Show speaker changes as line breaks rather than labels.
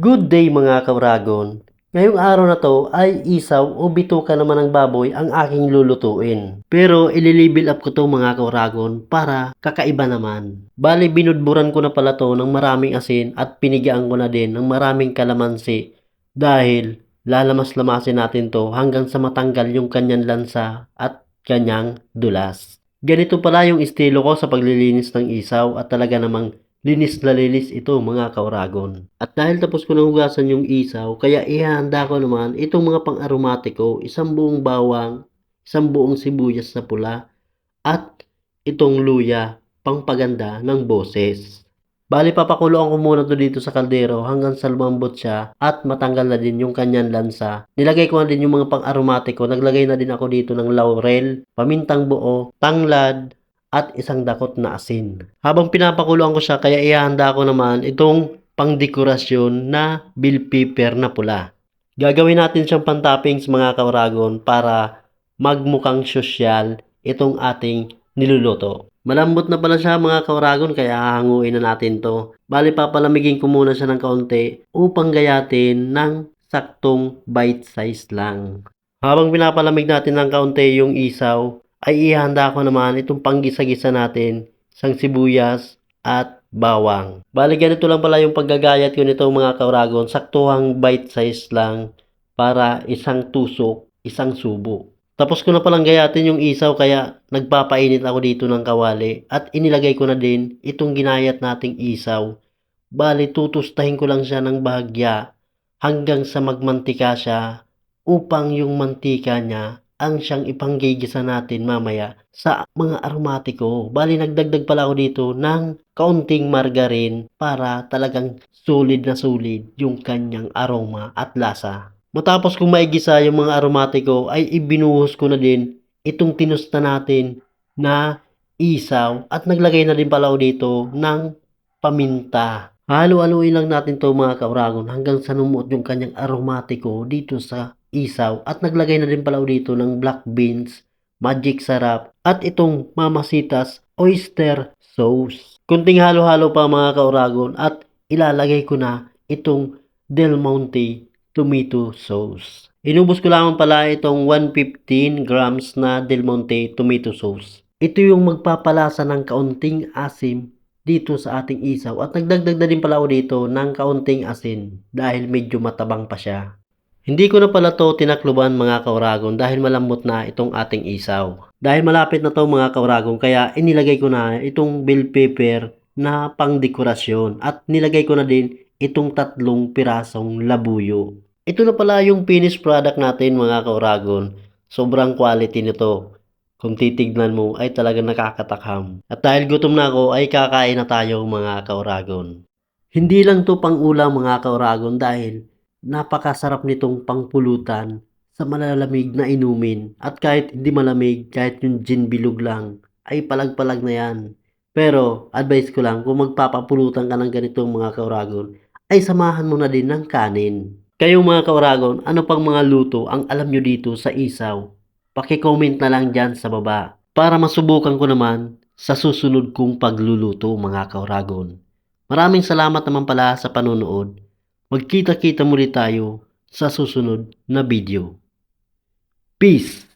Good day mga kauragon! Ngayong araw na to ay isaw o bituka naman ng baboy ang aking lulutuin. Pero ililibil up ko to mga kauragon para kakaiba naman. Bali binudburan ko na pala to ng maraming asin at pinigaan ko na din ng maraming kalamansi dahil lalamas-lamasin natin to hanggang sa matanggal yung kanyang lansa at kanyang dulas. Ganito pala yung estilo ko sa paglilinis ng isaw at talaga namang linis na linis ito mga kauragon. At dahil tapos ko na hugasan yung isaw, kaya ihahanda ko naman itong mga pang-aromatiko, isang buong bawang, isang buong sibuyas na pula, at itong luya, pangpaganda ng boses. Bali papakuloan ko muna to dito sa kaldero hanggang sa lumambot siya at matanggal na din yung kanyang lansa. Nilagay ko na din yung mga pang-aromatiko, naglagay na din ako dito ng laurel, pamintang buo, tanglad, at isang dakot na asin. Habang pinapakuluan ko siya, kaya ihahanda ko naman itong pangdekorasyon na bell pepper na pula. Gagawin natin siyang pantoppings mga kauragon para magmukhang sosyal itong ating niluluto. Malambot na pala siya mga kauragon kaya hahanguin na natin to. Bali papalamigin ko muna siya ng kaunti upang gayatin ng saktong bite size lang. Habang pinapalamig natin ng kaunti yung isaw, ay ihanda ko naman itong panggisa-gisa natin, isang sibuyas at bawang. Bali ganito lang pala yung paggagayat ko nito mga kauragon, saktuhang bite size lang para isang tusok, isang subo. Tapos ko na palang gayatin yung isaw kaya nagpapainit ako dito ng kawali at inilagay ko na din itong ginayat nating isaw. Bali tutustahin ko lang siya ng bahagya hanggang sa magmantika siya upang yung mantika niya ang siyang ipanggigisa natin mamaya sa mga aromatiko. Bali nagdagdag pala ako dito ng kaunting margarine para talagang solid na solid yung kanyang aroma at lasa. Matapos kong maigisa yung mga aromatiko ay ibinuhos ko na din itong tinusta natin na isaw at naglagay na din pala ako dito ng paminta. Halo-haluin lang natin to mga kauragon hanggang sa numuot yung kanyang aromatiko dito sa isaw at naglagay na din pala ako dito ng black beans, magic sarap at itong mamasitas oyster sauce. Kunting halo-halo pa mga kauragon at ilalagay ko na itong Del Monte tomato sauce. Inubos ko lamang pala itong 115 grams na Del Monte tomato sauce. Ito yung magpapalasa ng kaunting asim dito sa ating isaw at nagdagdag na din pala ako dito ng kaunting asin dahil medyo matabang pa siya. Hindi ko na pala to tinakluban mga kauragon dahil malambot na itong ating isaw. Dahil malapit na to mga kauragon kaya inilagay ko na itong bell pepper na pangdekorasyon at nilagay ko na din itong 3 pirasong labuyo. Ito na pala yung finished product natin mga kauragon. Sobrang quality nito. Kung titignan mo ay talagang nakakatakham. At dahil gutom na ako ay kakain na tayo mga kauragon. Hindi lang to pang ulam mga kauragon dahil napakasarap nitong pangpulutan sa malalamig na inumin at kahit hindi malamig, kahit yung gin bilog lang, ay palag-palag na yan. Pero advice ko lang kung magpapapulutan ka ng ganitong mga kauragon, ay samahan mo na din ng kanin. Kayo mga kauragon, ano pang mga luto ang alam nyo dito sa isaw? Paki-comment na lang dyan sa baba para masubukan ko naman sa susunod kong pagluluto mga kauragon. Maraming salamat naman pala sa panonood. Magkita-kita muli tayo sa susunod na video. Peace!